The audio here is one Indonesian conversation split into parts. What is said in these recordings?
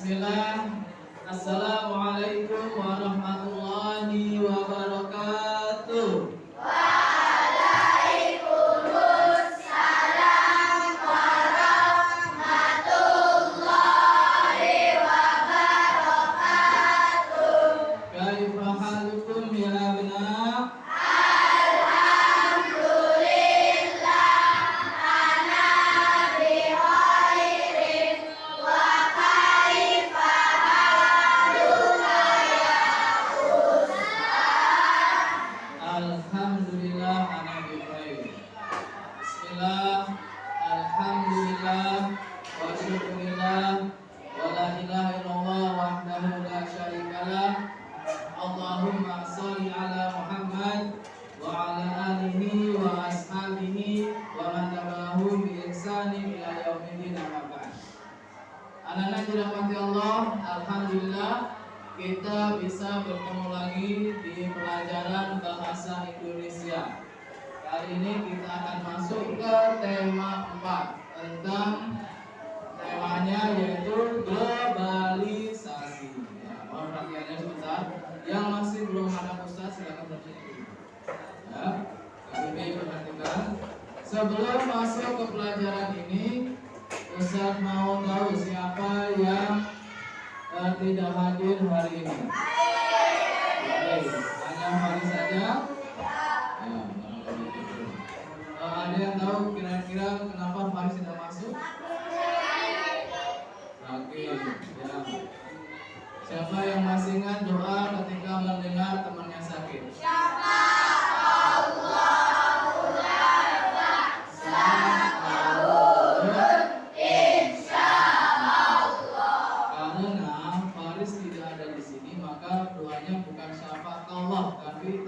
Bismillah. Assalamualaikum warahmatullahi wabarakatuh. Waalaikumsalam warahmatullahi wabarakatuh. Kaifa halukum ya abna? Alhamdulillah, ana bi khairin. Wa kaifa haluka ya Ustaz? Alhamdulillah ana bi khair. Bismillah. Alhamdulillah wa syukurillah wa la ilaha illallah wahdahu la syarikalah. Allahumma shalli ala Muhammad wa ala alihi wa ashabihi wa man tabi'ahum bi ihsanin ila yaumil amma ba'd. Anak-anak dirahmati Allah, alhamdulillah kita bisa bertemu lagi di pelajaran bahasa Indonesia. Kali ini kita akan masuk ke tema 4 tentang temanya yaitu globalisasi. Ya, mohon perhatiannya sebentar. Yang masih belum ada Ustaz silakan bersedia dulu. Ya, kami perhatikan. Sebelum masuk ke pelajaran ini, Ustaz mau tahu siapa yang tidak hadir hari ini. Baik, hanya hari saja. Ya, ada yang tahu kira-kira kenapa Faris tidak masuk? Oke, ya. Siapa yang masih ingat doa ketika mendengar temannya sakit? Karena Faris tidak ada di sini, maka doanya bukan syafaat Allah, tapi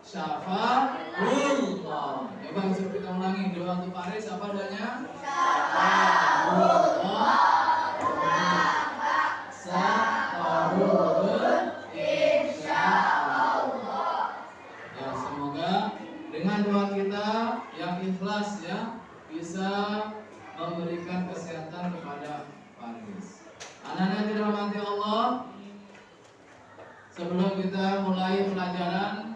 syafaatullah. Coba kita ulangi doa untuk Faris, apa doanya? Syafaatullah. Ya, semoga dengan doa kita yang ikhlas ya bisa memberikan kesehatan kepada Faris. Anak-anak dirahmati Allah, sebelum kita mulai pelajaran,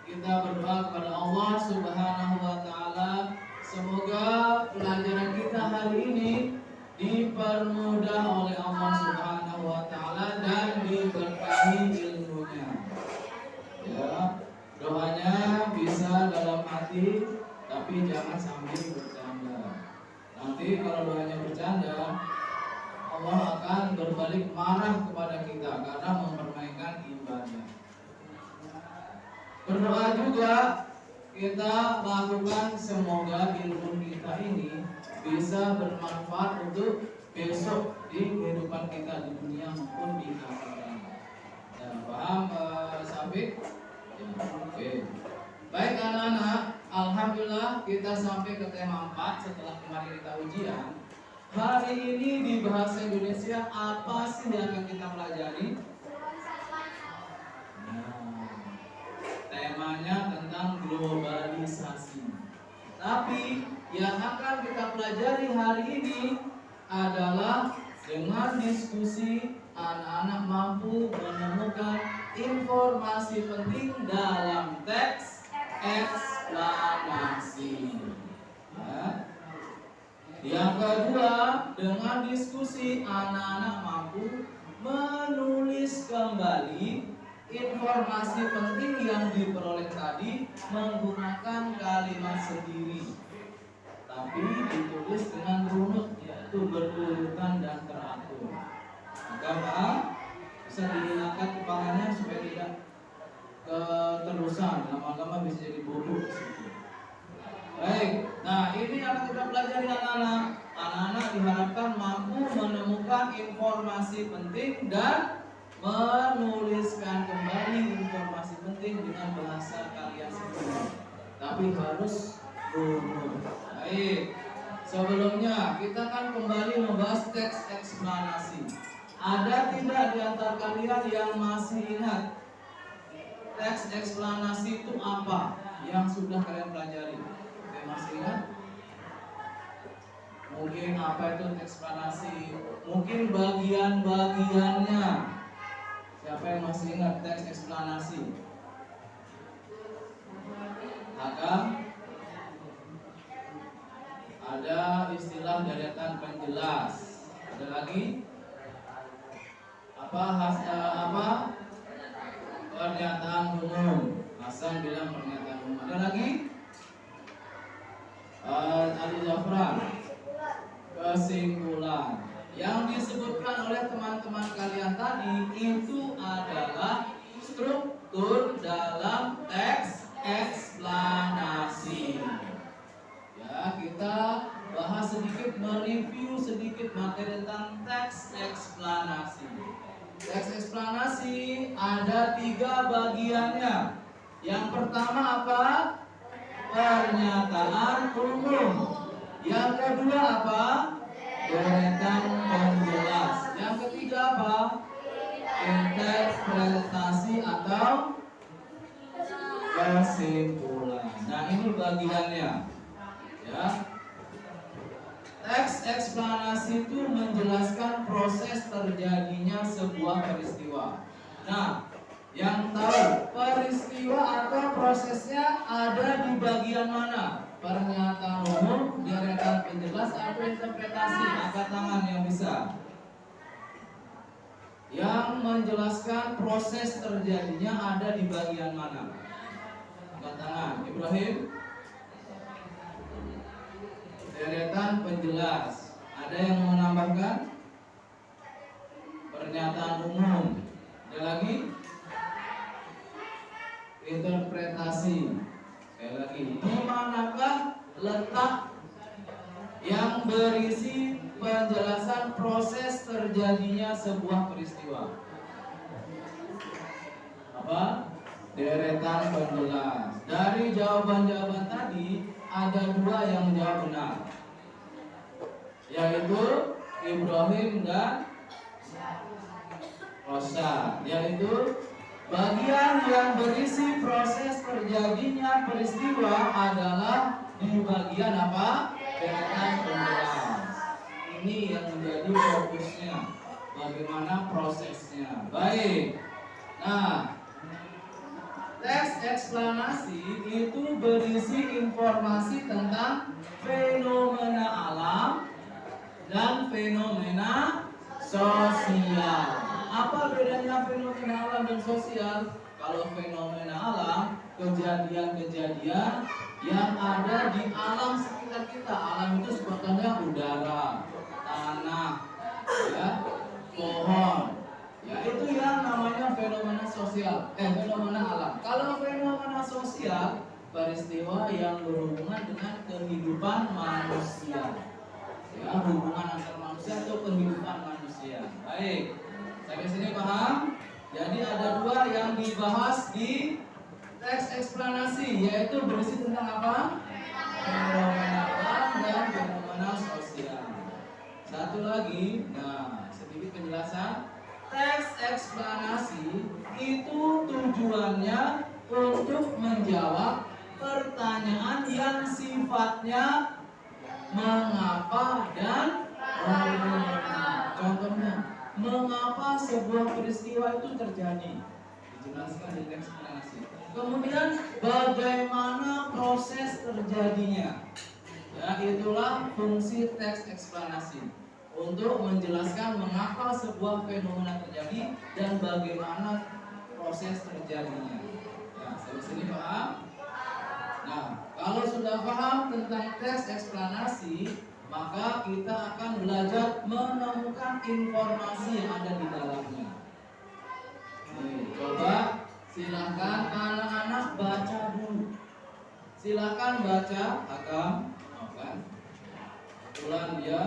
kita berdoa kepada Allah Subhanahu wa taala, semoga pelajaran kita hari ini dipermudah oleh Allah Subhanahu wa taala dan diberkahi ilmunya. Ya, doanya bisa dalam hati tapi jangan sambil bercanda. Nanti kalau doanya bercanda, Allah akan berbalik marah kepada kita karena mempermainkan ibadah. Berdoa juga kita lakukan semoga ilmu kita ini bisa bermanfaat untuk besok di kehidupan kita di dunia maupun di akhirat. Ya, paham Sabik? Ya, oke. Baik anak-anak, alhamdulillah kita sampai ke tema 4 setelah kemarin kita ujian. Hari ini di bahasa Indonesia apa sih yang akan kita pelajari? Temanya tentang globalisasi. Tapi yang akan kita pelajari hari ini adalah dengan diskusi anak-anak mampu menemukan informasi penting dalam teks eksplanasi. Ya. Yang kedua, dengan diskusi anak-anak mampu menulis kembali informasi penting yang diperoleh tadi menggunakan kalimat sendiri, tapi ditulis dengan runut, yaitu berurutan dan teratur. Maka Pak, bisa diangkat kepalanya supaya tidak keterusan, lama-lama bisa jadi bodoh. Baik, nah ini yang kita pelajari anak-anak. Anak-anak diharapkan mampu menemukan informasi penting dan menuliskan kembali informasi penting dengan bahasa kalian sendiri. Tapi harus runut. Baik, sebelumnya kita akan kembali membahas teks eksplanasi. Ada tidak di antara kalian yang masih ingat teks eksplanasi itu apa yang sudah kalian pelajari? Oke, masih ingat? Mungkin apa itu eksplanasi? Mungkin bagian-bagiannya. Siapa yang masih ingat teks eksplanasi? Hakam? Ada istilah deretan penjelas. Ada lagi? Apa pernyataan umum. Hasan bilang pernyataan umum. Ada lagi? Ali Zafran, kesimpulan. Yang disebutkan oleh teman-teman kalian tadi itu adalah struktur dalam teks eksplanasi. Ya, kita bahas sedikit, mereview sedikit materi tentang teks eksplanasi. Teks eksplanasi ada 3 bagiannya. Yang pertama apa? Pernyataan umum. Yang kedua apa? Deretan penjelas. Yang ketiga apa? Interpretasi atau kesimpulan. Nah, ini bagiannya. Ya. Teks eksplanasi itu menjelaskan proses terjadinya sebuah peristiwa. Nah, yang tahu peristiwa atau prosesnya ada di bagian mana? Pernyataan umum, deretan penjelas, atau interpretasi? Angkat tangan yang bisa. Yang menjelaskan proses terjadinya ada di bagian mana? Angkat tangan. Ibrahim. Deretan penjelas. Ada yang mau menambahkan? Pernyataan umum. Ada lagi? Interpretasi. Sekali lagi, di manakah letak yang berisi penjelasan proses terjadinya sebuah peristiwa? Apa? Deretan penjelas. Dari jawaban-jawaban tadi ada 2 yang menjawab benar, yaitu Ibrahim dan Rosa, yaitu bagian yang berisi proses terjadinya peristiwa adalah di bagian apa? Deretan penjelas. Ini yang menjadi fokusnya, bagaimana prosesnya. Baik. Nah, teks eksplanasi itu berisi informasi tentang fenomena alam dan fenomena sosial. Apa bedanya fenomena alam dan sosial? Kalau fenomena alam, kejadian-kejadian yang ada di alam sekitar kita. Alam itu sebetulnya udara, tanah, ya, pohon. Ya, itu yang namanya fenomena sosial, fenomena alam. Kalau fenomena sosial, peristiwa yang berhubungan dengan kehidupan manusia. Ya, hubungan antar manusia atau kehidupan manusia. Baik. Sampai sini paham? Jadi ada 2 yang dibahas di teks eksplanasi, yaitu berisi tentang apa? Fenomena alam dan fenomena sosial. Satu lagi, nah, sedikit penjelasan. Teks eksplanasi itu tujuannya untuk menjawab pertanyaan yang sifatnya mengapa dan bagaimana. Contohnya, mengapa sebuah peristiwa itu terjadi? Dijelaskan di teks eksplanasi. Kemudian bagaimana proses terjadinya? Ya, itulah fungsi teks eksplanasi, untuk menjelaskan mengapa sebuah fenomena terjadi dan bagaimana proses terjadinya. Ya, sampai sini paham? Nah, kalau sudah paham tentang teks eksplanasi, maka kita akan belajar menemukan informasi yang ada di dalamnya. Nih, coba silakan anak-anak baca dulu. Silakan baca, Hakam. Kebetulan dia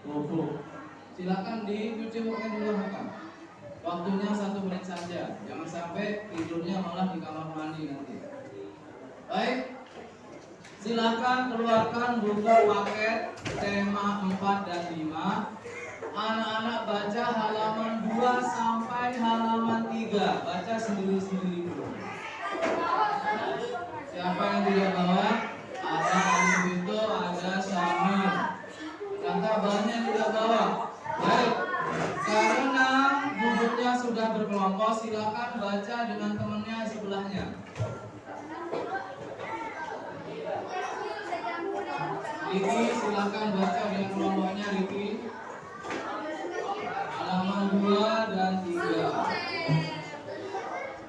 buku. Silakan dicuci muka dulu, Hakam. Waktunya 1 menit saja. Jangan sampai tidurnya malah di kamar mandi nanti. Baik. Silakan keluarkan buku paket tema 4 dan 5. Anak-anak baca halaman 2 sampai halaman 3. Baca sendiri-sendiri dulu. Siapa yang tidak bawa? Ada Alif itu, ada Syamil. kelompok silakan baca dengan temannya sebelahnya. Riki silakan baca dengan kelompoknya Riki. Halaman 2 dan 3.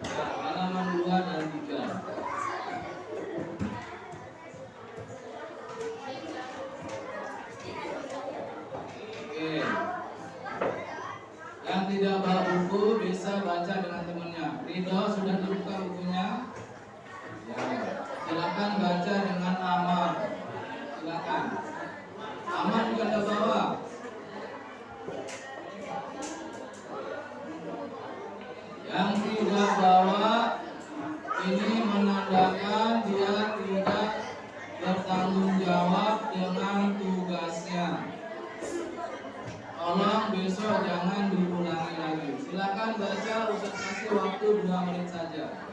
Halaman 2 dan 3. Oke. Yang tidak bawa buku bisa baca dengan temannya. Ridho sudah dibuka bukunya? Ya. Silakan baca dengan aman. Silakan. Aman juga ada bawa. Yang tidak bawa ini menandakan dia tidak bertanggung jawab dengan tugasnya. Tolong besok jangan diulangi lagi. Silakan baca, Ustaz kasih waktu 2 menit saja.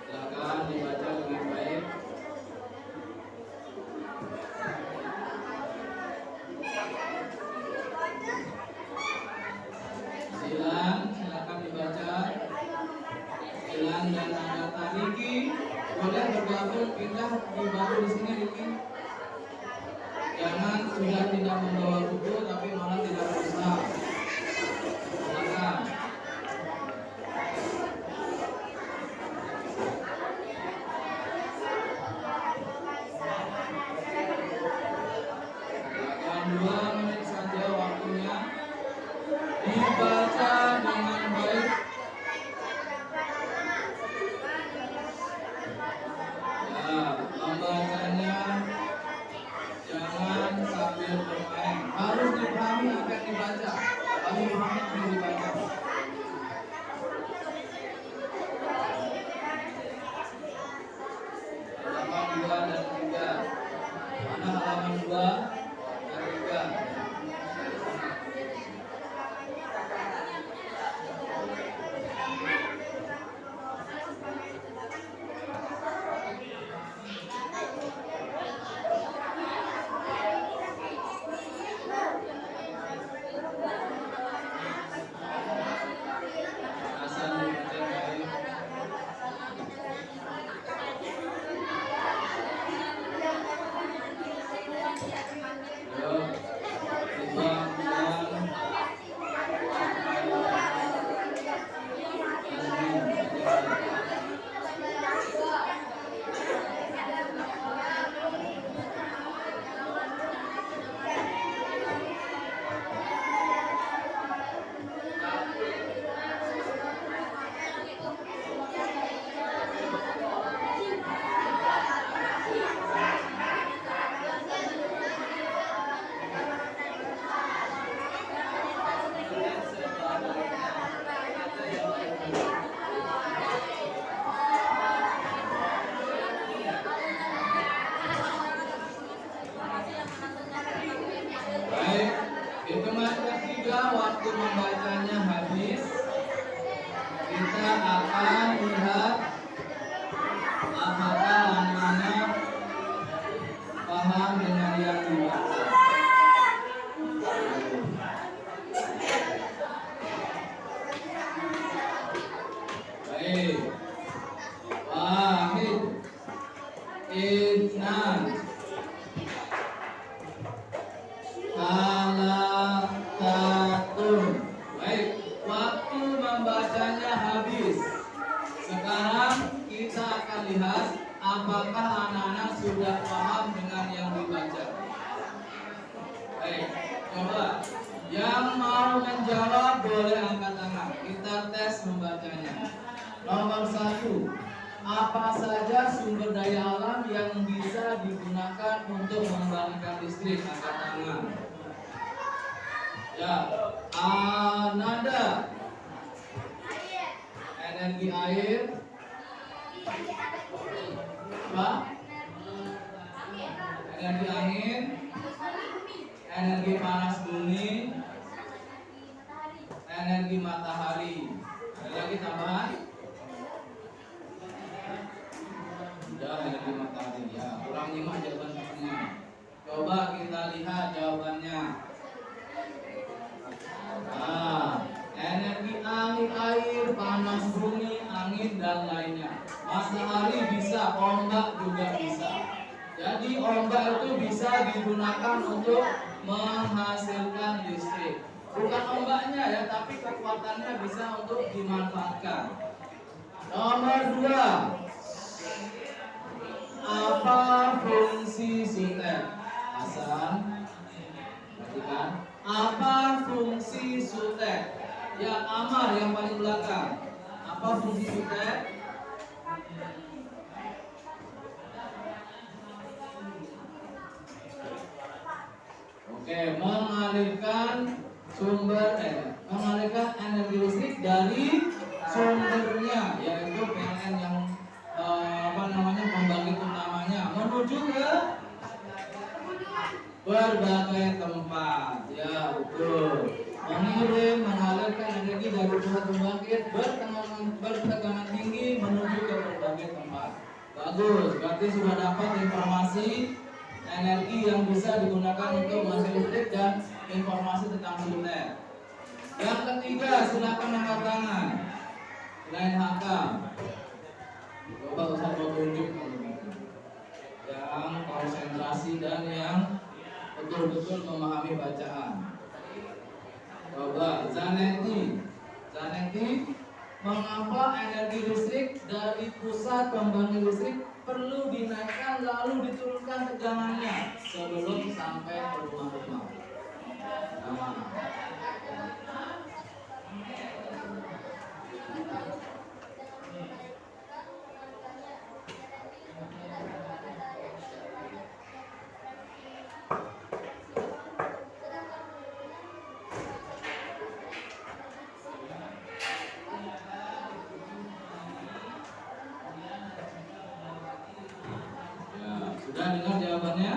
Silakan dibaca dengan baik. Silakan dibaca. Silan dan Agatha. Riki boleh bergabung pindah di bangku di sini Riki. Jangan sudah tidak membawa buku tapi malah tidak berusaha. Silakan. Silakan 2 menit saja waktunya. Dibaca dengan baik. Membacanya jangan sambil bermain. Harus dipahami apa yang dibaca. Harus dipahami apa yang dibaca. Halaman 2 dan 3. Mana halaman 2 dan 3? Hitungan ketiga waktu membacanya habis. Kita akan lihat apakah anak-anak paham dengan yang dibaca. Baik. Wahid, Idnan, Halatun. Baik, waktu membacanya habis. Sekarang kita akan lihat apakah anak-anak sudah paham dengan yang dibaca. Baik, coba yang mau menjawab boleh angkat tangan. Kita tes membacanya. Nomor 1, apa saja sumber daya alam yang bisa digunakan untuk mengembalikan listrik? Angkat tangan. Ya, Ananda. Energi air. Apa? Energi angin. Energi panas bumi. Energi matahari. Ada lagi tambahan? Sudah, energi matahari. Ya, kurang menyimak jawaban pertanyaan. Coba kita lihat jawabannya. Energi angin, air, panas bumi, angin dan lainnya. Matahari bisa, ombak juga bisa. Jadi ombak itu bisa digunakan untuk menghasilkan listrik. Bukan ombaknya ya, tapi kekuatannya bisa untuk dimanfaatkan. Nomor 2. Apa fungsi sutet? Hasan, perhatikan. Apa fungsi sutet? Ya, Amar yang paling belakang. Apa fungsi sutet? Oke, mengalirkan energi listrik dari sumbernya, yaitu PLN yang pembangkit utamanya menuju ke berbagai tempat. Ya, betul. Mengalirkan energi dari pusat pembangkit bertegangan tinggi menuju ke berbagai tempat. Bagus, berarti sudah dapat informasi energi yang bisa digunakan untuk menghasilkan listrik dan informasi tentang sutet. Yang ketiga, silakan angkat tangan. Selain hakam. Coba Ustaz mau tunjuk yang konsentrasi dan yang betul-betul memahami bacaan. Coba Zaneti, mengapa energi listrik dari pusat pembangkit listrik perlu dinaikkan lalu diturunkan tegangannya sebelum sampai ke rumah-rumah? Sudah dengar jawabannya?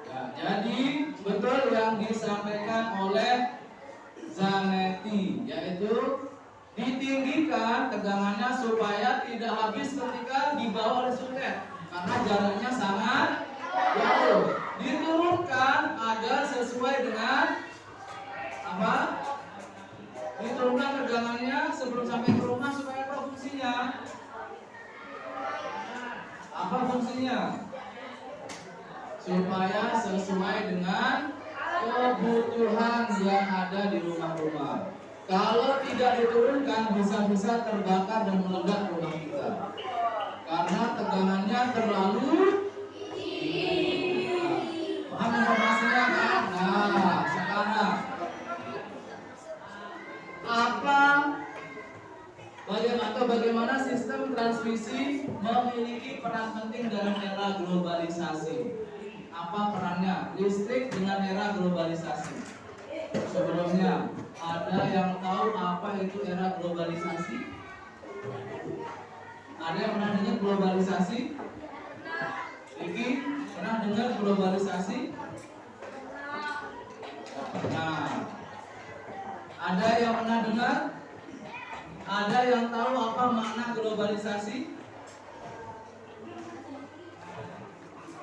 Ya, jadi betul yang disampaikan oleh Zaneti, yaitu ditinggikan tegangannya supaya tidak habis ketika dibawa oleh sutet karena jaraknya sangat jauh. Diturunkan agar sesuai dengan apa? Diturunkan tegangannya sebelum sampai ke rumah supaya apa fungsinya? Apa fungsinya? Supaya sesuai dengan kebutuhan yang ada di rumah-rumah. Kalau tidak diturunkan bisa-bisa terbakar dan meledak rumah kita karena tegangannya terlalu tinggi. Paham informasinya kan? Nah, sekarang bagaimana sistem transmisi memiliki peran penting dalam era globalisasi? Apa perannya listrik dengan era globalisasi? Sebelumnya, ada yang tahu apa itu era globalisasi? Ada yang pernah dengar globalisasi? Iki, pernah dengar globalisasi? Nah, ada yang pernah dengar? Ada yang tahu apa makna globalisasi?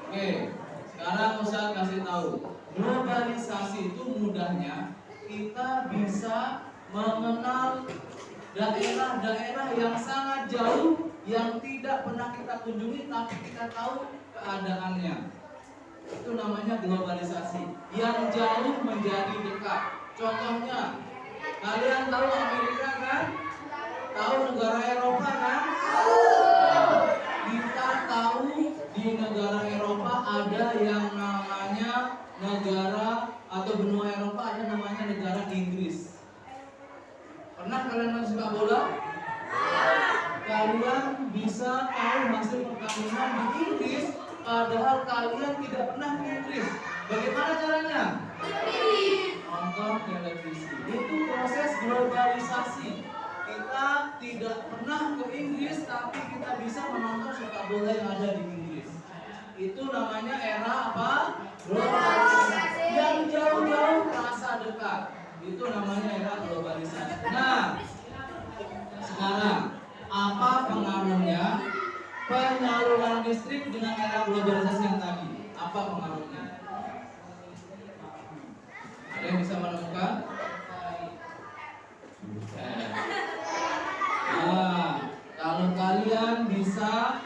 Oke, sekarang Ustaz kasih tahu. Globalisasi itu mudahnya kita bisa mengenal daerah-daerah yang sangat jauh yang tidak pernah kita kunjungi tapi kita tahu keadaannya. Itu namanya globalisasi. Yang jauh menjadi dekat. Contohnya, kalian tahu Amerika kan? Tahu negara Eropa kan? Kita tahu di negara Eropa ada yang namanya negara atau benua Eropa ada namanya negara Inggris. Pernah kalian main sepak bola? Kalian bisa tahu hasil pertandingan di Inggris padahal kalian tidak pernah ke Inggris. Bagaimana caranya? Nonton televisi. Itu proses globalisasi. Kita tidak pernah ke Inggris tapi kita bisa menonton sepak bola yang ada di Inggris. Itu namanya era apa? Globalisasi. Yang jauh-jauh terasa dekat. Itu namanya era globalisasi. Nah, sekarang apa pengaruhnya penyaluran listrik dengan era globalisasi yang tadi? Apa pengaruhnya? Ada yang bisa menemukan? Nah, kalau kalian bisa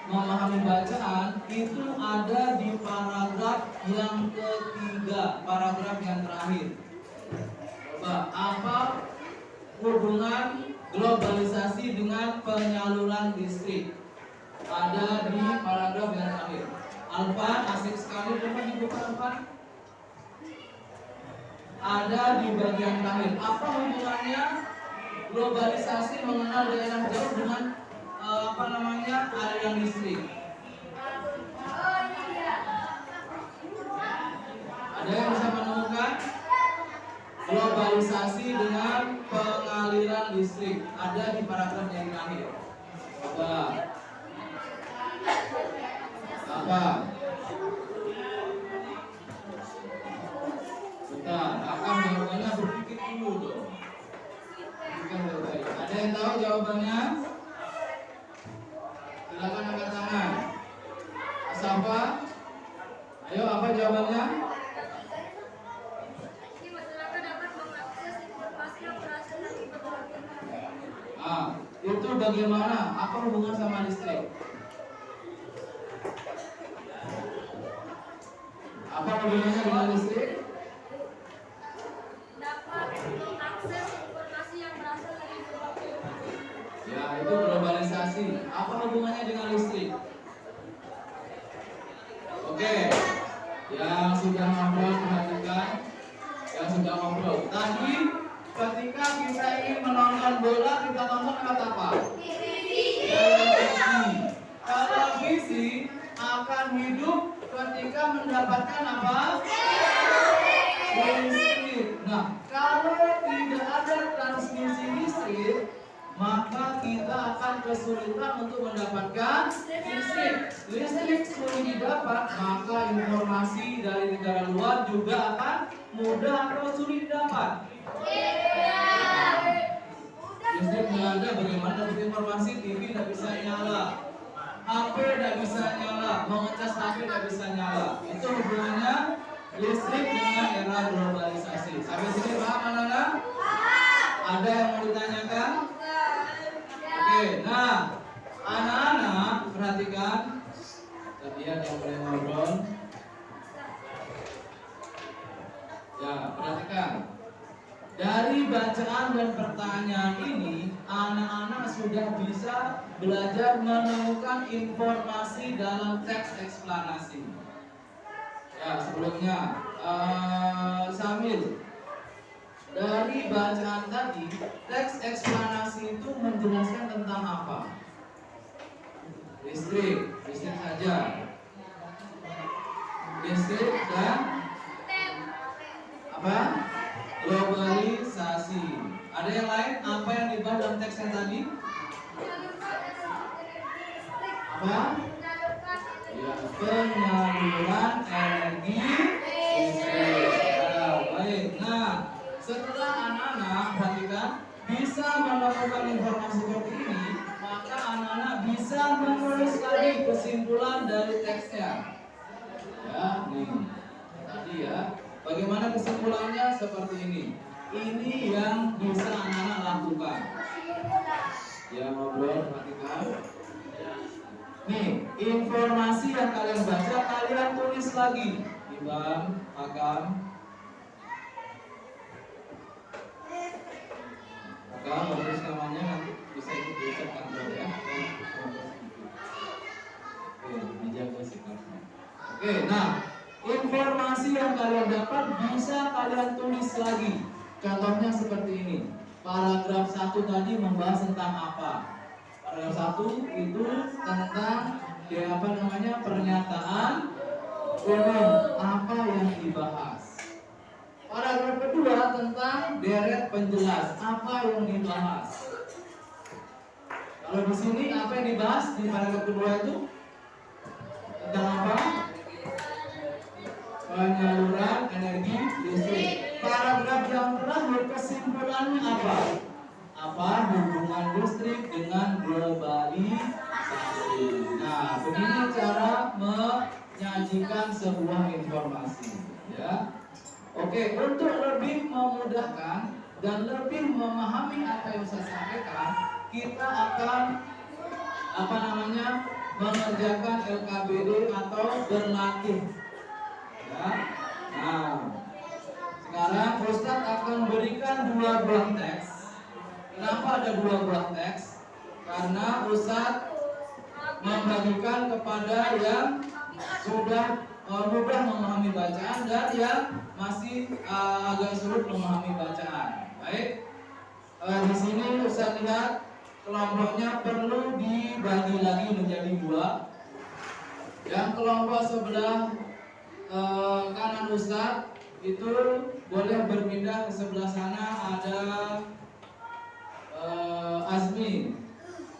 memahami bacaan, itu ada di paragraf yang ketiga, paragraf yang terakhir. Coba, apa hubungan globalisasi dengan penyaluran listrik? Ada di paragraf yang terakhir. Alfa, asik sekali, coba dibuka Alfa. Ada di bagian terakhir. Apa hubungannya globalisasi mengenal daerah jauh dengan aliran listrik? Ada yang bisa menemukan globalisasi dengan pengaliran listrik? Ada di paragraf yang terakhir. Apa? Bentar, akan jawabannya berpikir dulu dong. Ada yang tahu jawabannya? Silakan angkat tangan. Siapa? Ayo, apa jawabannya? Masyarakat dapat mengakses informasi yang berasal dari berbagai daerah. Itu bagaimana? Apa hubungan sama listrik? Apa hubungannya dengan listrik? Dapat mengakses informasi yang berasal dari berbagai daerah. Ya, itu globalisasi. Apa hubungannya dengan listrik? Oke. Yang sudah ngobrol perhatikan. Yang sudah ngobrol. Tadi ketika kita ingin menonton bola, kita tonton lewat apa? Televisi. Televisi akan hidup ketika mendapatkan apa? Listrik. Nah, kalau tidak ada transmisi listrik, maka kita akan kesulitan untuk mendapatkan listrik. Listrik sulit didapat, maka informasi dari negara luar juga akan mudah atau sulit didapat. Listrik nggak ada, bagaimana dapat informasi? TV tidak bisa nyala, HP tidak bisa nyala, mau ngecas HP tidak bisa nyala. Itu hubungannya listrik dengan era globalisasi. Sampai sini paham anak-anak? Ada yang mau ditanyakan? Oke, nah anak-anak perhatikan. Tadi ada yang boleh ngobrol. Ya, perhatikan. Dari bacaan dan pertanyaan ini, anak-anak sudah bisa belajar menemukan informasi dalam teks eksplanasi. Ya, sebelumnya Samil, dari bacaan tadi, teks eksplanasi itu menjelaskan tentang apa? Listrik saja. Listrik dan apa? Globalisasi. Ada yang lain? Apa yang dibahas dalam teks yang tadi? Apa? Ya, penyaluran energi listrik. Baik. Nah, setelah anak-anak perhatikan bisa menemukan informasi seperti ini, maka anak-anak bisa menulis lagi kesimpulan dari teksnya. Ya, nih tadi ya. Bagaimana kesimpulannya? Seperti ini. Ini yang bisa anak-anak lakukan. Ya, ngobrol, perhatikan. Nih, informasi yang kalian baca, kalian tulis lagi. Ibam, Akam. Akam, tulis namanya, nanti bisa ikut besok kantor ya. Oke, dijaga sikapnya. Oke, nah, informasi yang kalian dapat bisa kalian tulis lagi. Contohnya seperti ini. Paragraf 1 tadi membahas tentang apa? Paragraf 1 itu tentang pernyataan umum, apa yang dibahas. Paragraf kedua tentang deret penjelas, apa yang dibahas. Kalau di sini apa yang dibahas di paragraf kedua itu tentang apa? Penyaluran energi listrik. Paragraf yang terakhir kesimpulannya apa? Apa hubungan listrik dengan globalisasi? menyajikan sebuah informasi, ya. Oke, untuk lebih memudahkan dan lebih memahami apa yang saya sampaikan, kita akan mengerjakan LKBD atau berlatih, ya. Nah, sekarang Ustadz akan berikan 2 buah teks. Kenapa ada 2 buah teks? Karena Ustadz membagikan kepada yang sudah mudah memahami bacaan dan yang masih agak sulit memahami bacaan. Baik, di sini Ustadz lihat kelompoknya perlu dibagi lagi menjadi 2. Yang kelompok sebelah kanan Ustadz itu boleh berpindah ke sebelah sana, ada Azmi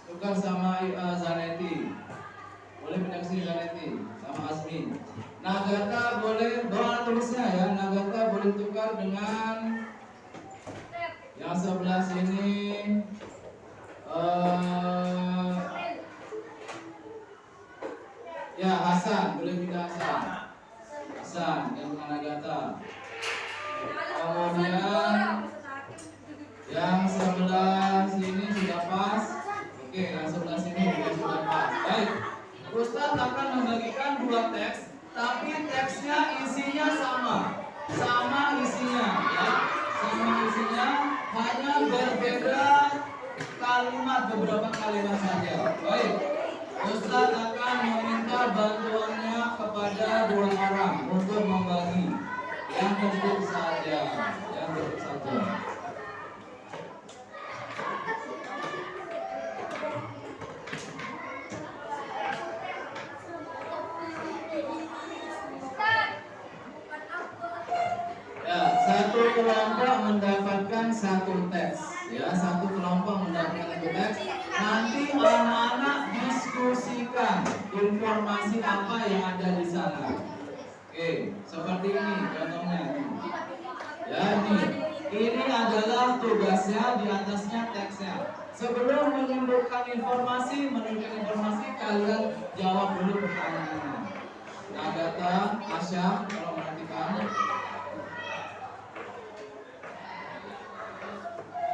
tukar sama Zaneti. Boleh pindah ke sini Zaneti sama Azmi. Nagata boleh bawa tulisnya ya. Nagata boleh tukar dengan yang sebelah sini. Ya Hasan boleh pindah Hasan yang Nagata. Kemudian yang sebelah sini sudah pas. Oke, yang sebelah sini juga sudah pas. Baik, Ustadz akan membagikan 2 teks, tapi teksnya isinya sama isinya, ya, sama isinya, hanya berbeda kalimat, beberapa kalimat saja. Baik, Ustadz akan meminta bantuannya kepada 2 orang untuk membagi. Yang tentu saja. Ya, satu kelompok mendapatkan 1 teks. Ya, satu kelompok mendapatkan 1 teks. Nanti anak-anak diskusikan informasi apa yang ada di sana. Oke, seperti ini contohnya. Ya, ini adalah tugasnya, di atasnya teksnya. Sebelum menunjukkan informasi, kalian jawab dulu pertanyaannya. Nagata, Asya, kalau perhatikan.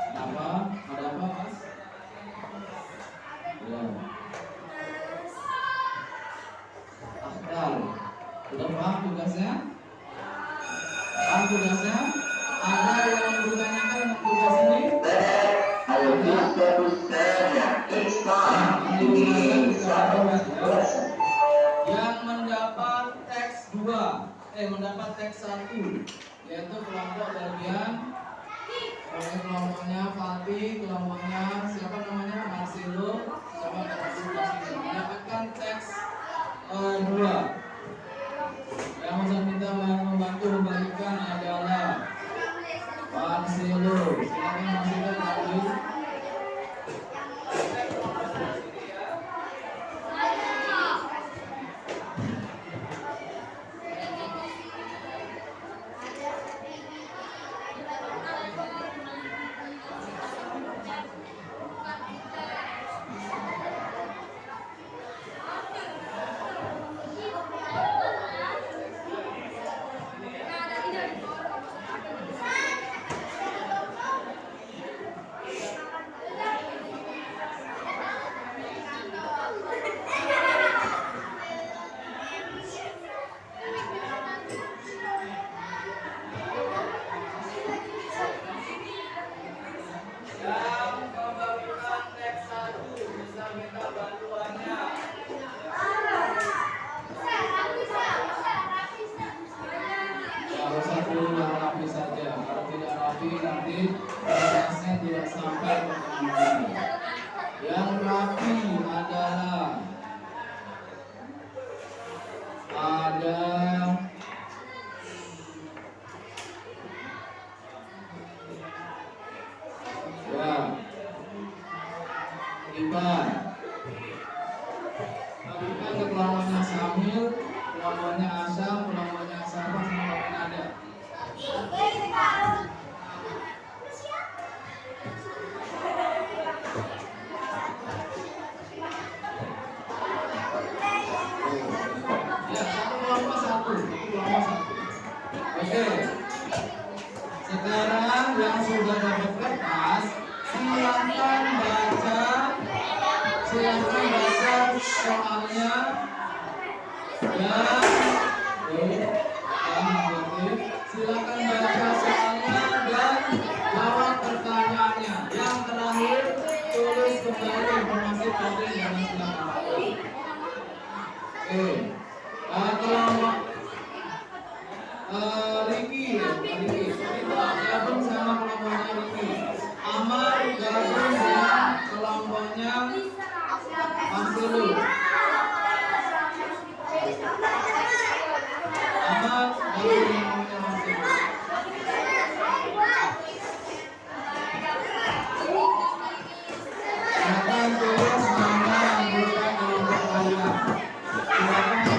Kenapa? Ada apa, Mas? Ya. Akhdal. Sudah paham tugasnya? Ada yang bertanyakan tugas ini? Yang mendapat teks 2, mendapat teks 1, yaitu kelompok bagian. Kelompoknya Fatih, kelompoknya siapa namanya? Marcelo, sama mendapatkan teks 2. Yang saya minta membantu membagikan adalah Marcelo. Silakan Marcelo maju. Yang rapi adalah ada ya Iban. Bagikan ke kelompoknya Samil, kelompoknya Asam, kelompoknya Sabah, kelompoknya ada. Ya, satu kelompok Oke. Sekarang yang sudah dapat kertas, silakan baca soalnya dan silakan baca soalnya dan jawab pertanyaannya. Yang terakhir, tulis kembali informasi penting dan silakan. Oke. Kalau Riki kita gabung sama kelompoknya Riki. Amar gabung dengan kelompoknya Marcelo. Amar gabung dengan kelompoknya Marcelo. Silakan tulis nama anggota kelompok kalian. Silakan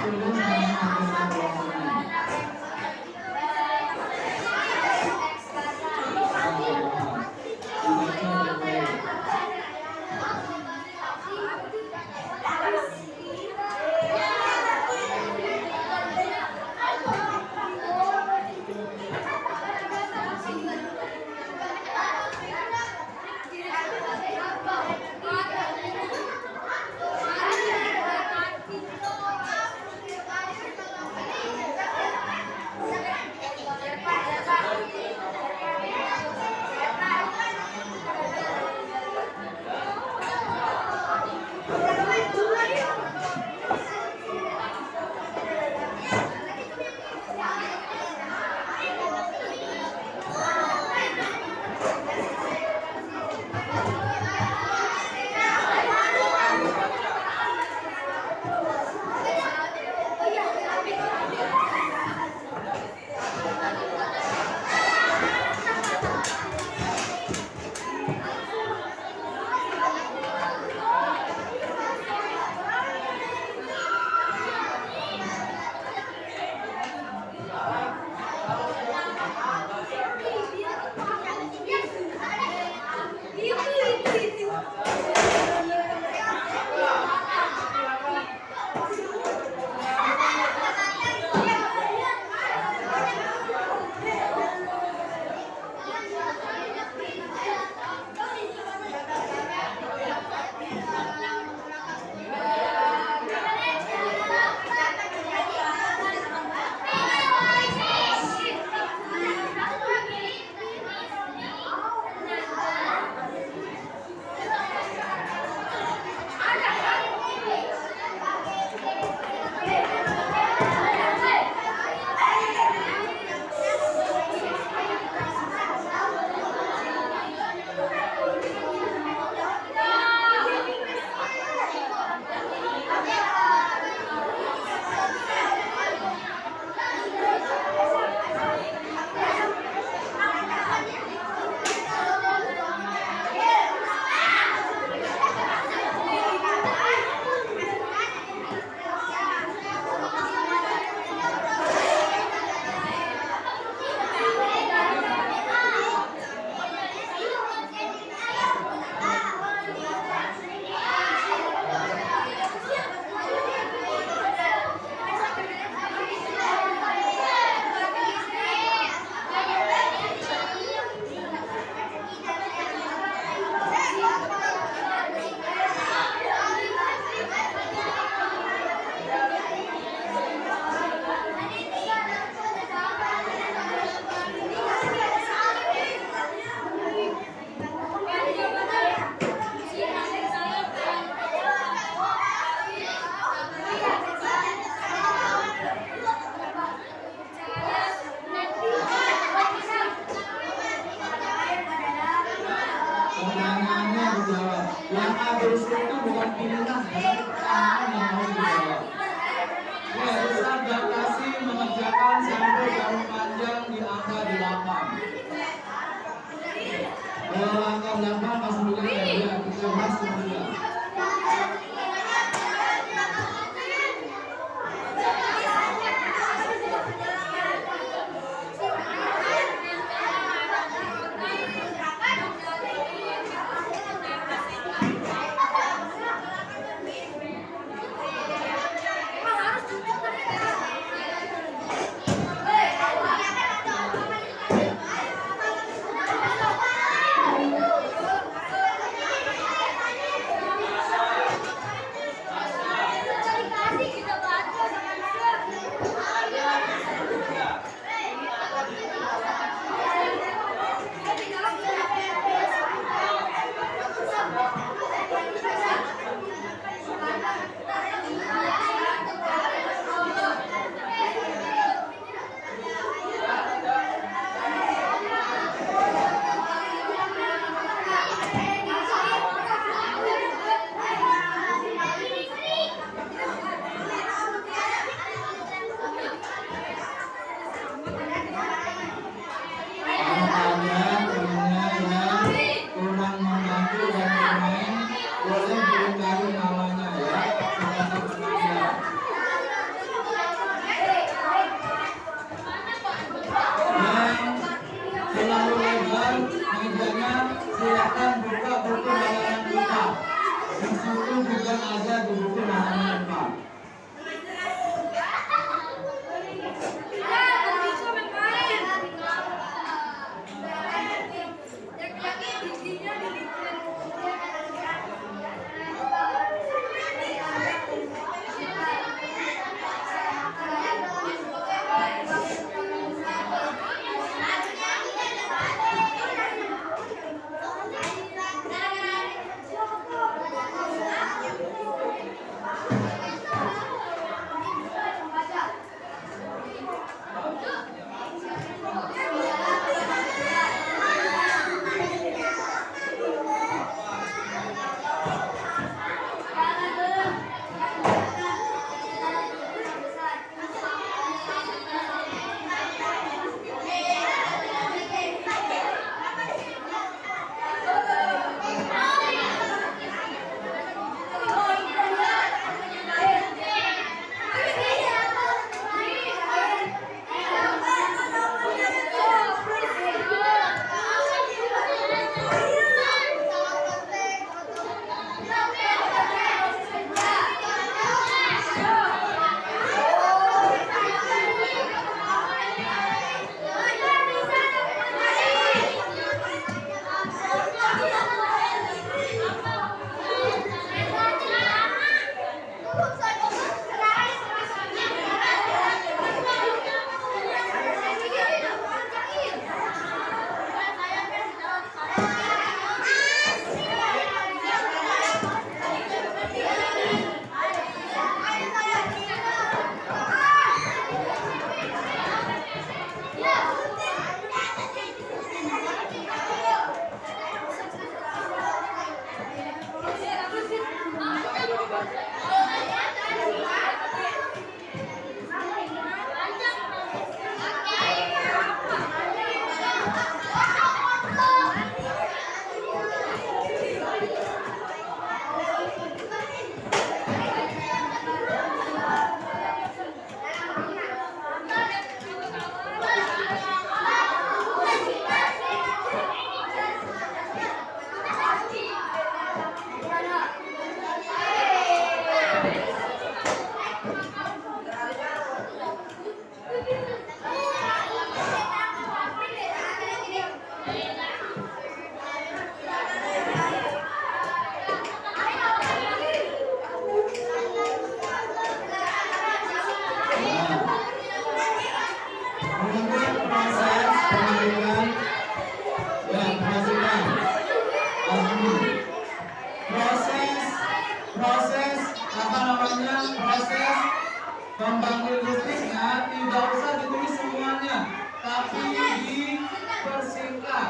Memanggil listriknya tidak usah ditulis semuanya, tapi dipersingkat.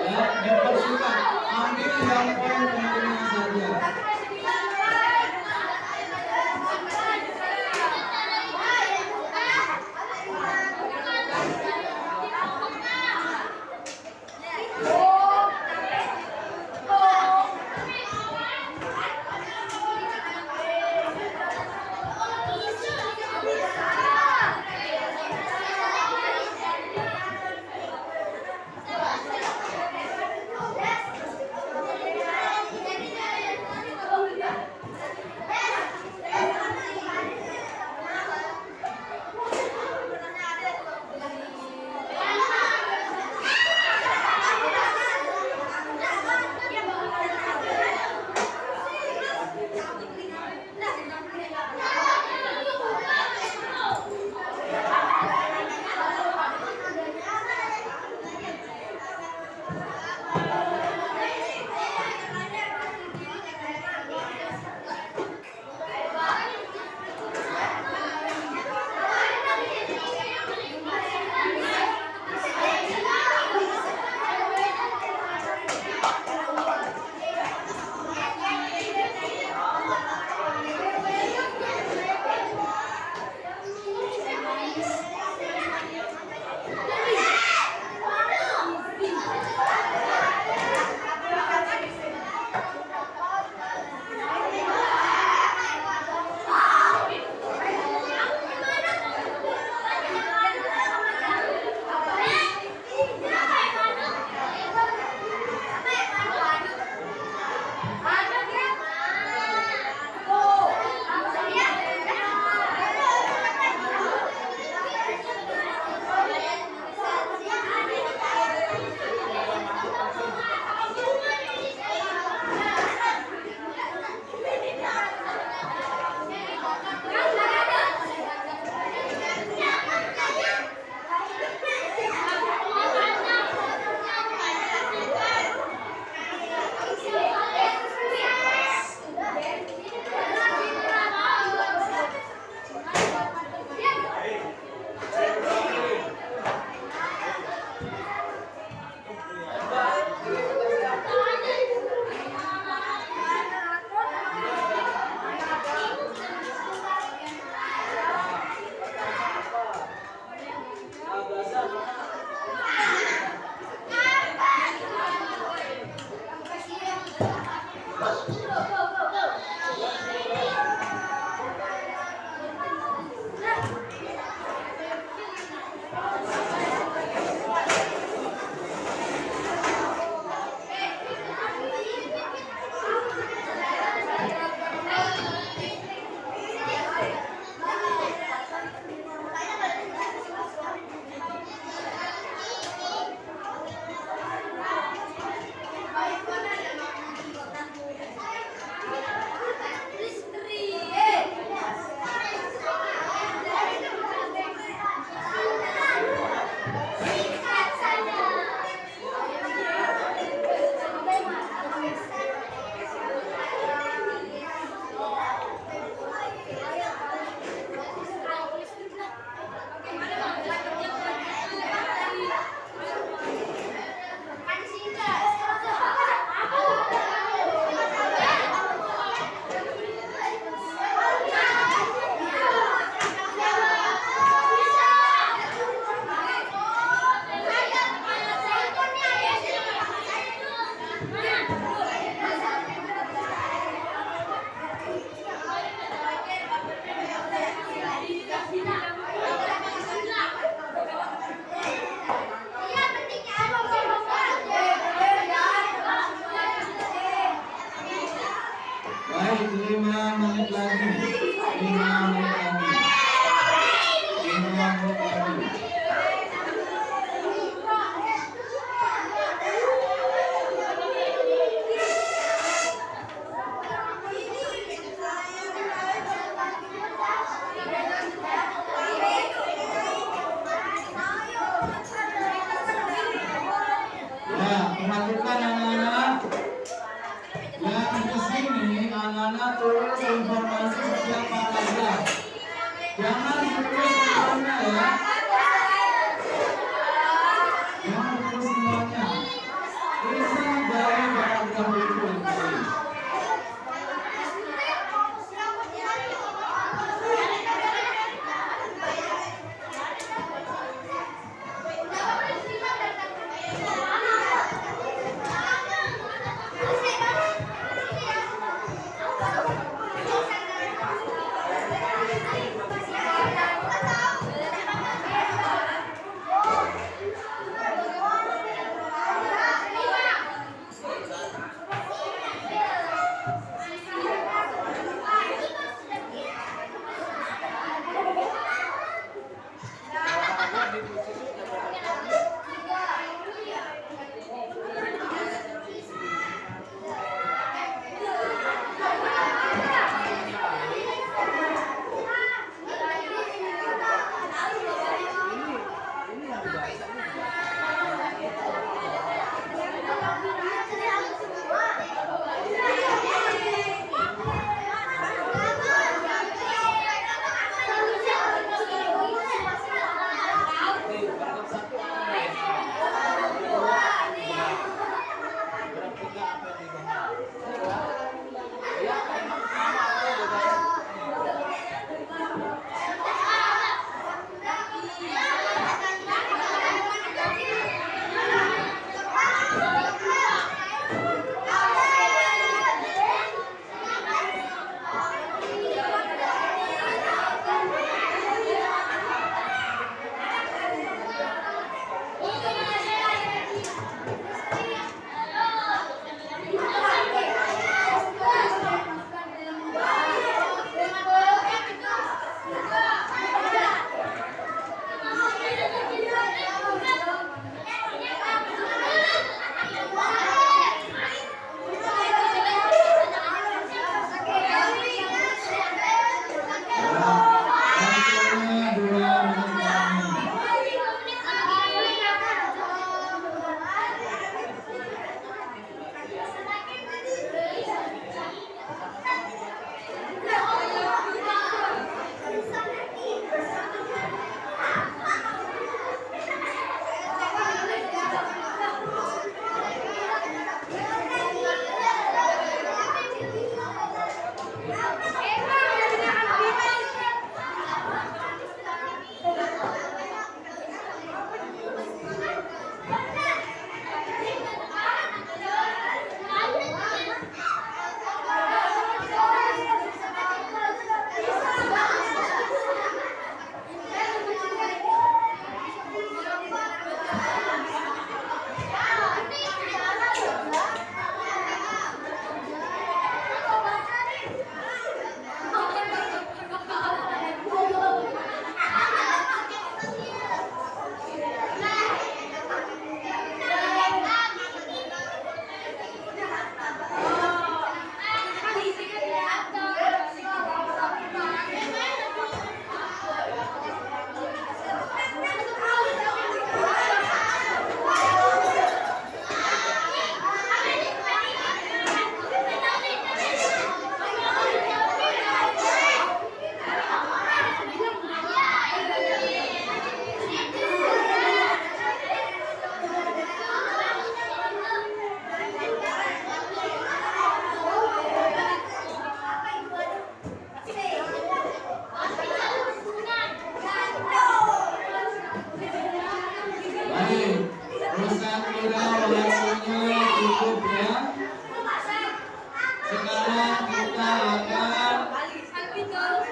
Ya, dipersingkat. Ambil yang poin pentingnya saja. Baik, 5 menit lagi. 5 menit lagi. 5 menit lagi. Ya, perhatikan anak-anak. Yang di sini anak-anak tulis informasi setiap paragraf.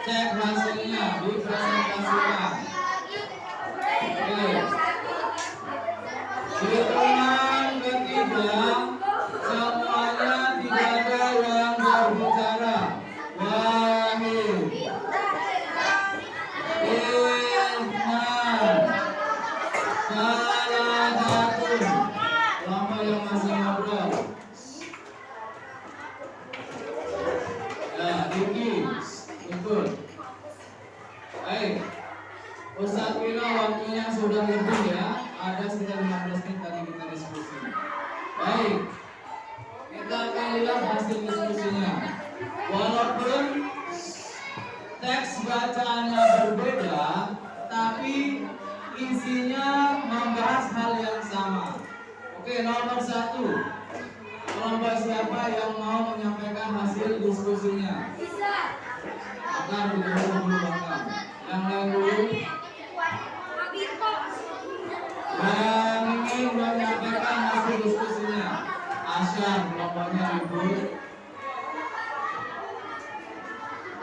Cek hasilnya, dipresentasikan. Oke. Hitungan ketiga, semuanya tidak ada yang berbicara. Wahid, Irman, salah satu. Kelompok yang masih ngobrol. Ya, Diki, ikut. Baik, Ustadz Wino waktunya sudah lebih ya. Ada sekitar 15 menit tadi kita diskusi. Baik, kita akan lihat hasil diskusinya. Walaupun teks bacaannya berbeda, tapi isinya membahas hal yang sama. Oke, nomor 1. Kelompok siapa yang mau menyampaikan hasil diskusinya? Akan dulu bakal. Yang lain dulu. Yang ingin menyampaikan hasil diskusinya. Asyar, kelompoknya ribut.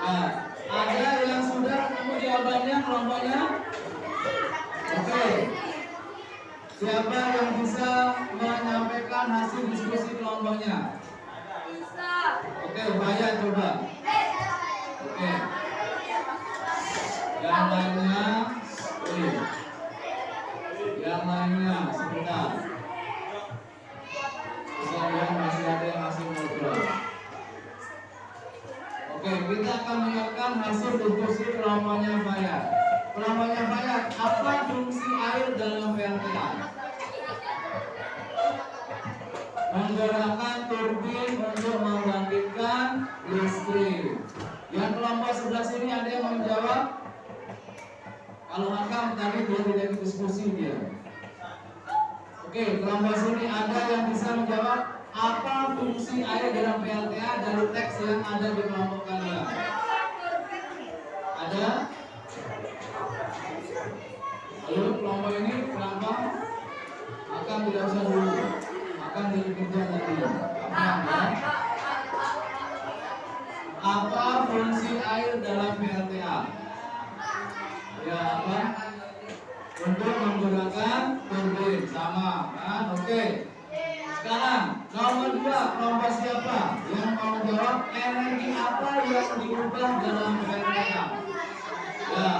Nah, ada yang sudah ketemu jawabannya kelompoknya? Oke. Siapa yang bisa menyampaikan hasil diskusi kelompoknya? Oke, Ubaya coba. Oke. Yang lainnya, yang lainnya sebentar. Bisa lihat masih ada yang masih ngobrol. Oke, kita akan mendengarkan hasil diskusi kelompoknya Fayat. Kelompoknya Fayat, apa fungsi air dalam PLTA? Menggerakkan turbin untuk membangkitkan listrik. Yang kelompok sebelah sini ada yang menjawab? Kalau Hakam tadi dia tidak diskusi dia. Oke, kelompok sini ada yang bisa menjawab apa fungsi air dalam PLTA dari teks yang ada di kelompok kalian? Ada? Lalu kelompok ini kenapa? Akan tidak usah dulu. Akan jadi kerja tadi. Apa fungsi air dalam PLTA? Ya apa? Untuk menggunakan turbin sama kan? Oke. Sekarang nomor 2, kelompok siapa yang mau jawab energi apa yang diubah dalam PLTA? Ya,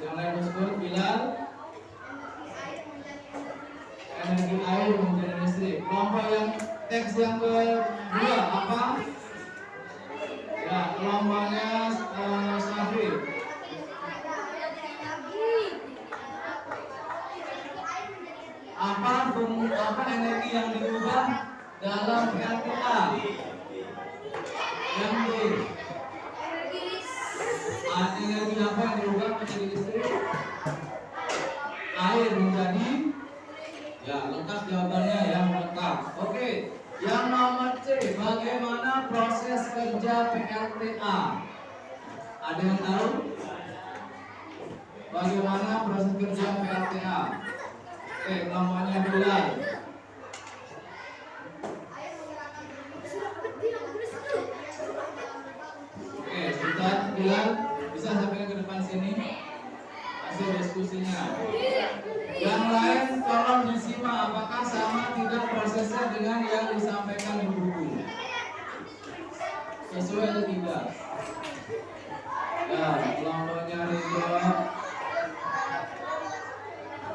yang lain disebut Bilal. Energi air menjadi listrik. Kelompok yang teks yang kedua apa? Ya, kelompoknya Safi. Apa energi yang diubah dalam PLTA? Yang B. Energi apa yang diubah menjadi listrik? Air menjadi. Ya, lengkap jawabannya yang lengkap. Oke, yang nomor C, bagaimana proses kerja PLTA? Ada yang tahu? Bagaimana proses kerja PLTA? Oke, namanya Bilal. Oke, sebentar Bilal, bisa sampai ke depan sini hasil diskusinya. Yang lain tolong disimak apakah sama tidak prosesnya dengan yang disampaikan di buku. Sesuai atau tidak? Ya, kelompoknya Ridho.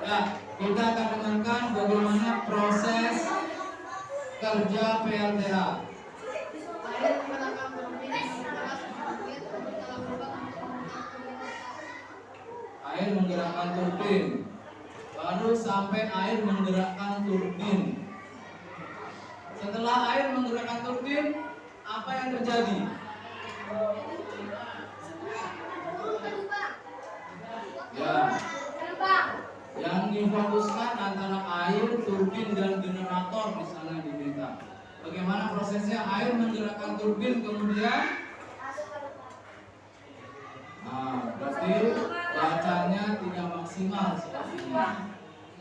Ya, kita akan dengarkan bagaimana proses kerja PLTA. Air menggerakkan turbin. Baru sampai air menggerakkan turbin. Setelah air menggerakkan turbin, apa yang terjadi? Ya, yang difokuskan antara air, turbin dan generator di sana diminta. Bagaimana prosesnya air menggerakkan turbin kemudian? Nah, berarti bacanya tidak maksimal sepertinya.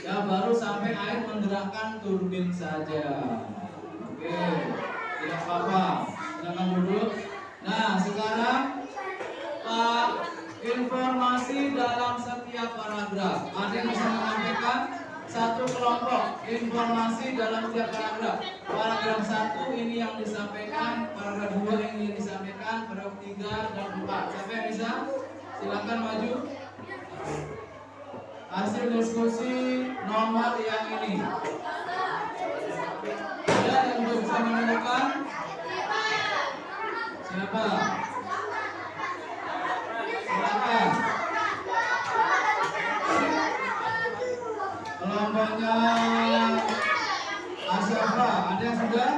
Ya, baru sampai air menggerakkan turbin saja. Oke, tidak apa-apa. Silakan duduk. Nah, sekarang paragraf. Ada yang bisa menyampaikan satu kelompok informasi dalam setiap paragraf. Paragraf 1 ini yang disampaikan, paragraf 2 ini yang disampaikan, paragraf 3 dan 4. Siapa yang bisa? Silakan maju. Hasil diskusi nomor yang ini. Ada yang belum bisa menemukan? Siapa? Silakan. Kelompoknya Asyafa, ada yang sudah?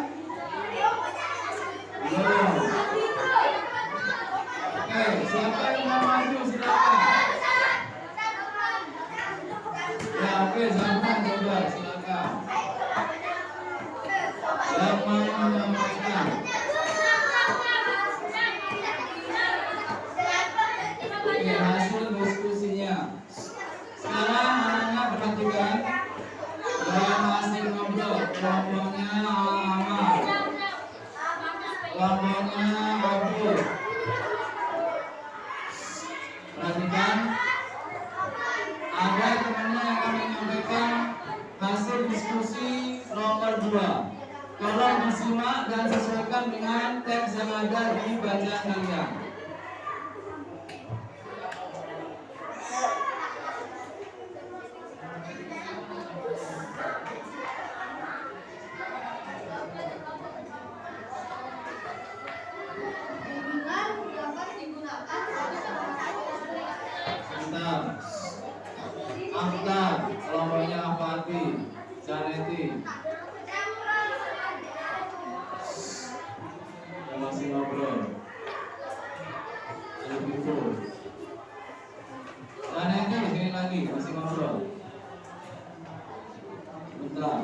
Belum. Oke, siapa yang mau maju silakan. Ya oke, Zaman coba silakan. Yang mau menyampaikan. Oke, hasil diskusinya. Sekarang anak-anak perhatikan. Yang masih ngobrol, kelompoknya Ahmad, kelompoknya Abu. Perhatikan. Ada temannya yang akan menyampaikan hasil diskusi nomor 2. Tolong disimak dan sesuaikan dengan teks yang ada di bacaan kalian. Akhtar, kelompoknya Afati, Janeti. Yang masih ngobrol. Ada Bifu. Janeti, sini lagi, masih ngobrol. Bentar.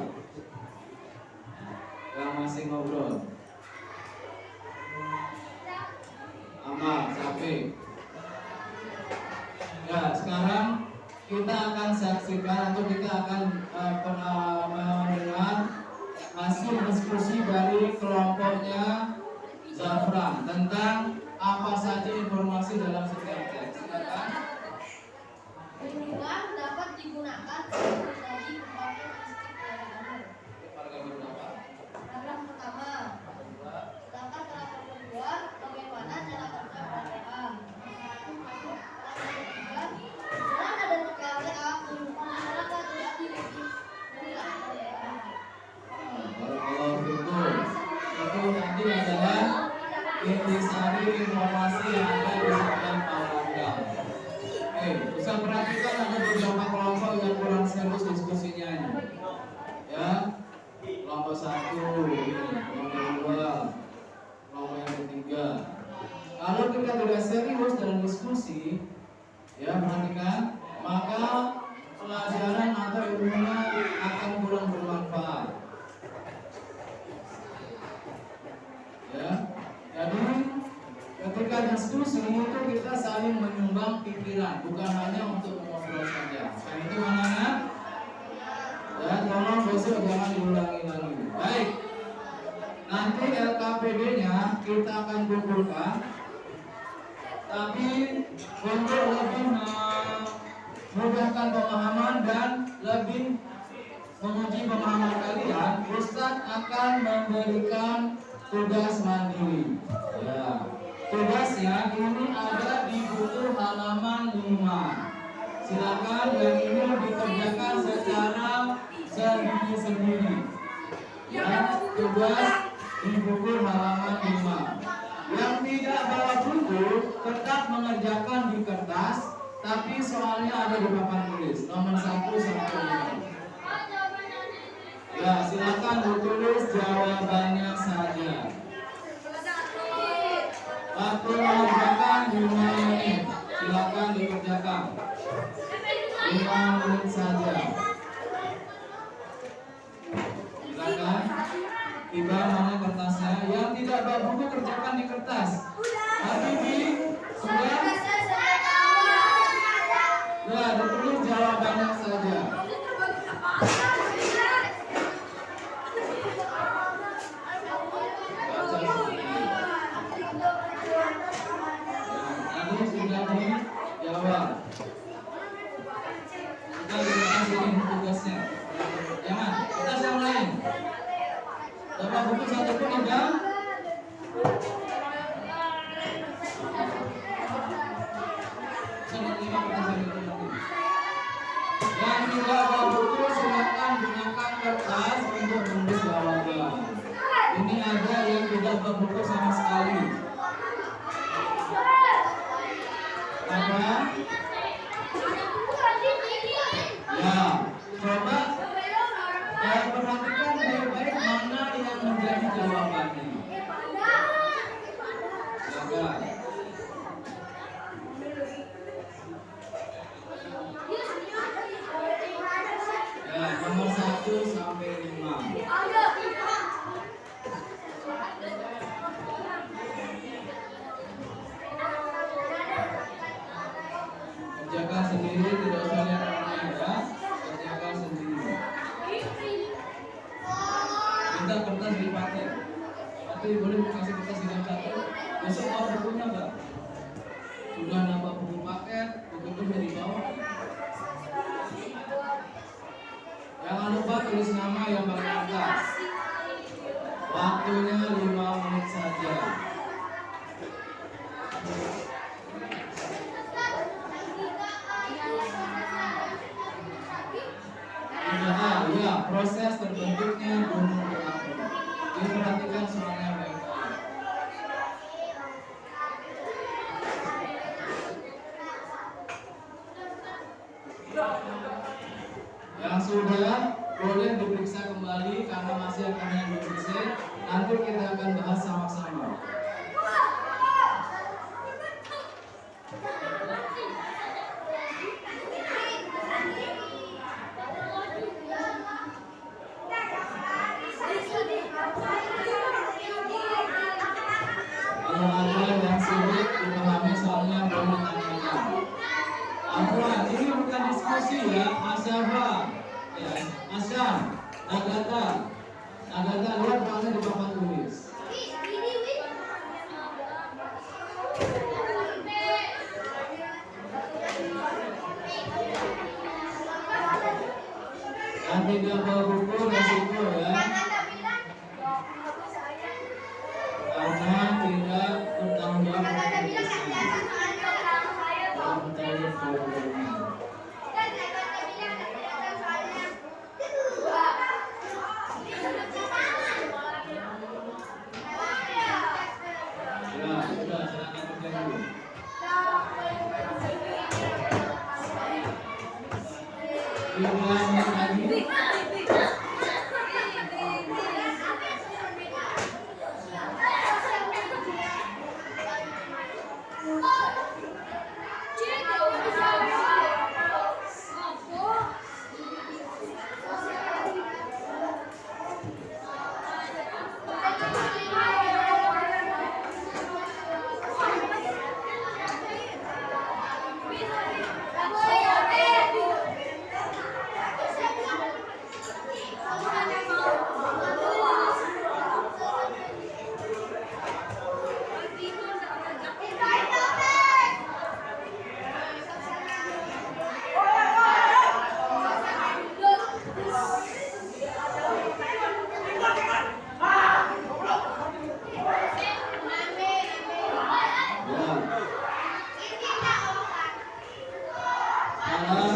Yang masih ngobrol. Amal, Sapi. Ya, sekarang kita akan saksikan atau kita akan mendengar hasil diskusi dari kelompoknya Zafran tentang apa saja informasi dalam setiap teks. Silakan. Bimbingan dapat digunakan untuk menjadi pembantu paragraf pertama. Sedangkan paragraf kedua, bagaimana cara kerja PPA. Itu nanti adalah intisari informasi yang ada di setiap paragraf. Bisa perhatikan ada beberapa kelompok yang kurang serius diskusinya ini. Ya, kelompok 1, kelompok 2, kelompok yang ketiga. Kalau kita tidak serius dalam diskusi, ya perhatikan, maka pelajaran atau ilmunya akan kurang bermanfaat. Ya, jadi ketika diskusi itu kita saling menyumbang pikiran, bukan hanya untuk mengobrol saja. Selain itu anak-anak, ya tolong besok jangan diulangi lagi. Baik, nanti LKPD-nya kita akan kumpulkan. Tapi untuk lebih memudahkan pemahaman dan lebih menguji pemahaman kalian, Ustaz akan memberikan tugas mandiri. Ya, tugasnya ini ada di buku halaman 5. Silakan yang ini dikerjakan secara sendiri-sendiri. Ya, tugas di buku halaman 5. Yang tidak bawa buku tetap mengerjakan di kertas, tapi soalnya ada di papan tulis nomor 1 sampai 5. Ya, silakan ditulis jawabannya saja. Waktu mengerjakan 5 menit. Silakan dikerjakan 5 menit saja. Silakan. Tiba mana kertasnya? Yang tidak bawa buku kerjakan di kertas. Habibi sudah? Ya, ditulis jawabannya saja. Tadi sudah dijawab. satu pun ada. Yang tidak bawa buku silakan gunakan kertas untuk menulis jawaban. Ini ada yang tidak bawa buku sama sekali. Apa? Ya, coba perhatikan baik-baik mana yang menjadi jawabannya. Silakan. Ya, nomor 1 sampai 5. Kerjakan sendiri, tidak usah lihat orangnya ya. Kerjakan sendiri. Minta kertas dipakai. Tapi boleh kasih kertas di dalam satu. Besok bawa bukunya enggak? Sudah nambah buku paket, buku-buku di bawah. Jangan lupa tulis nama yang paling atas. Waktunya 5 menit saja. Ya, proses terbentuknya gunung berapi. Diperhatikan semuanya baik-baik. Yang sudah boleh diperiksa kembali karena masih akan yang diperiksa. Nanti kita akan bahas sama-sama. Kalau ada yang sulit dipahami soalnya boleh tanyakan. Afwan, ini bukan diskusi ya, Asyaba, ya, Asyam, Nagata, lihat mana di papan tulis. Yang tidak bawa buku resiko ya. Karena tidak bertanggung jawab dalam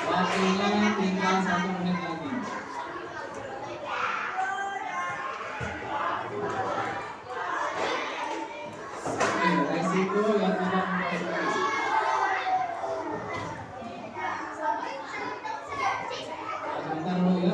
waktunya tinggal 1 menit lagi. Resiko yang tidak memperbaiki. Sebentar dulu ya.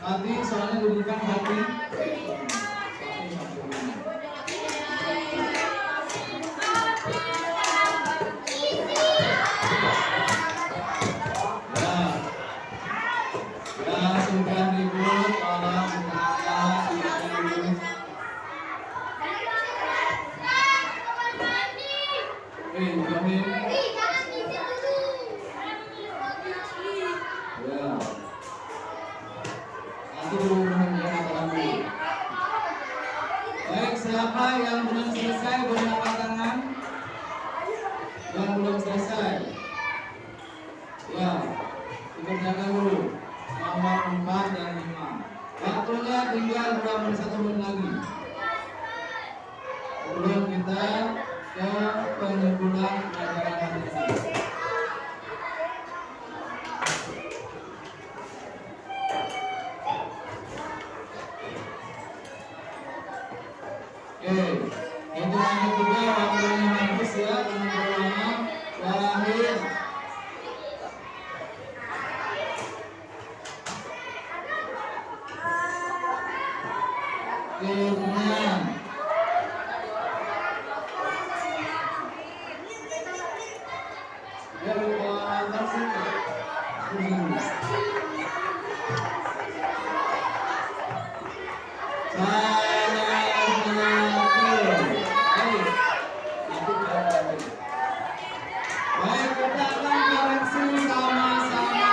Nanti Ibrahim. Ya. Nanti dulu kata dulu. Baik, siapa yang belum selesai boleh angkat tangan? Yang belum selesai. Ya, dikerjakan dulu. Nomor 4 dan 5. Waktunya tinggal 21 menit lagi. Sebelum kita ke penyimpulan pelajaran hari ini. Oke, hitungan ketiga waktunya habis ya, teman-teman. Wahid. Lukman. Ya, atas itu. Baik, kita akan koreksi sama-sama.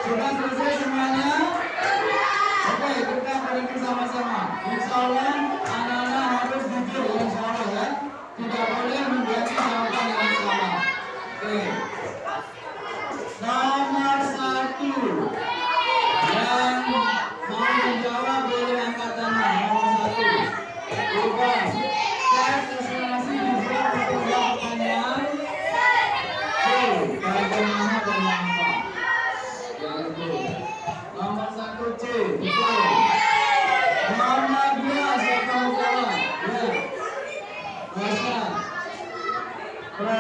Sudah selesai semuanya? Oke, kita koreksi sama-sama. Insya Allah, anak-anak harus jujur ya, insya Allah ya. Tidak boleh membuat jawaban yang salah. Oke. Nomor 1 yang mau menjawab boleh angkat tangan. Nomor 1. Bukan. Tes estimasi bisa menjawab pertanyaan. Bagaimana dan mengapa? Yaitu nomor 1 C. Betul. Nomor 2 siapa mau jawab? Ya. Masa.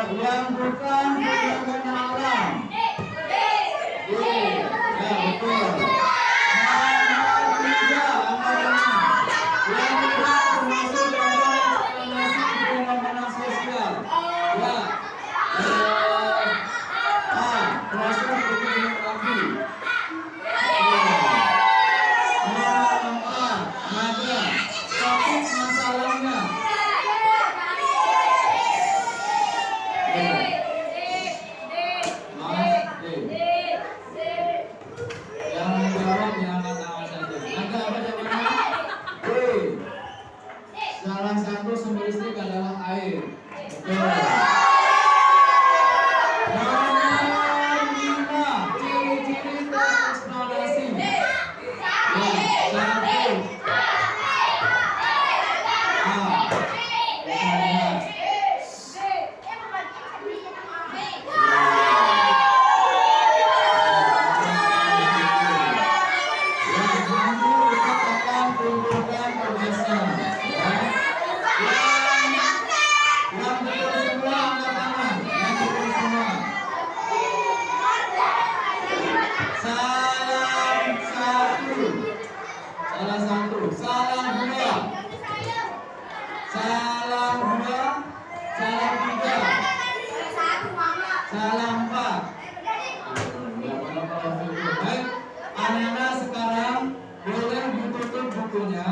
Yang bukan bencana alam. Ya betul. Nomor 3 angkat tangan. Yang bukan termasuk dalam eksplanasi fenomena sosial. Ya. Proses demografi. Nomor 4 ada topik masalahnya. Mas D. Yang menjawab yang angkat tangan saja. Ada apa jawabannya? D. Salah satu sumber listrik adalah air. Betul. Nomor 5 ciri-ciri tes eksplorasi. Ya, 1. Salah 4. Baik, anak-anak sekarang boleh ditutup bukunya.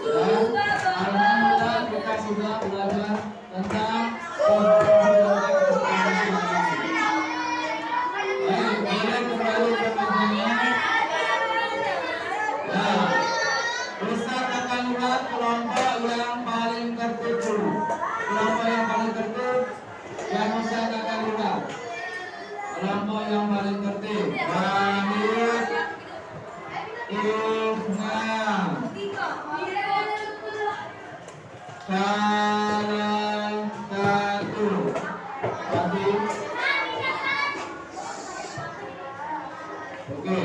Dan alhamdulillah kita sudah belajar tentang baik, boleh kembali ke meja. Nah, Ustaz akan lihat kelompok yang paling tertib dulu. Kelompok yang paling tertib yang Ustaz akan lihat. Kelompok yang paling tertib. Wahid, Ibnan, salah satu. Tadi. Oke.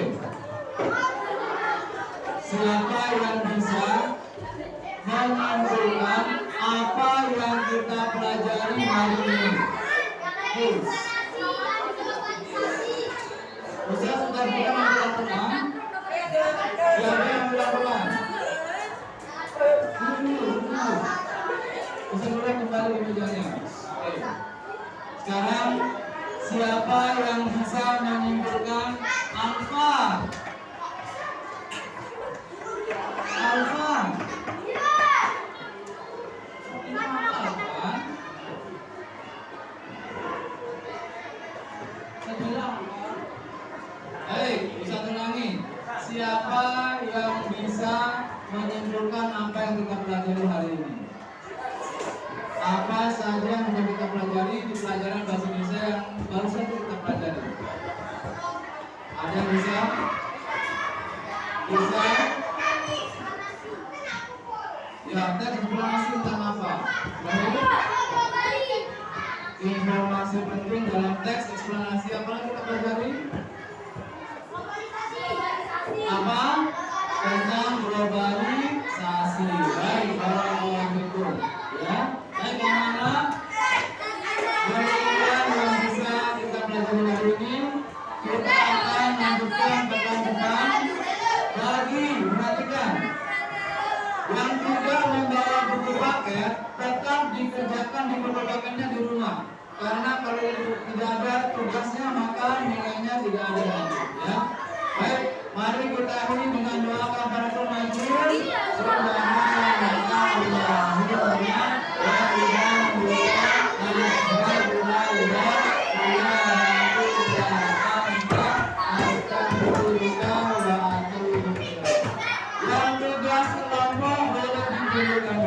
Siapa yang bisa menyimpulkan apa yang kita pelajari hari ini? Ustaz sudah bisa melakukan? Siapa yang melakukan? Ustaz boleh kembali ke mejanya. Oke. Sekarang siapa yang bisa menyimpulkan apa? Alfa. Ini apa? informasi penting dalam teks eksplanasi apa yang kita pelajari? Apa? Tentang globalisasi. Baik, barakallahu fikum. Ya, baik anak-anak. Mudah-mudahan yang bisa kita pelajari hari ini, kita akan lanjutkan pekan depan. Lagi, perhatikan. Yang tidak membawa buku paket tetap dikerjakan diperbakannya di rumah. Karena kalau tidak ada tugasnya maka nilainya tidak ada lagi. Ya, baik. Mari kita akhiri dengan doa kafaratul majid. Subhanallah wa yang tugas kelompok boleh digunakan.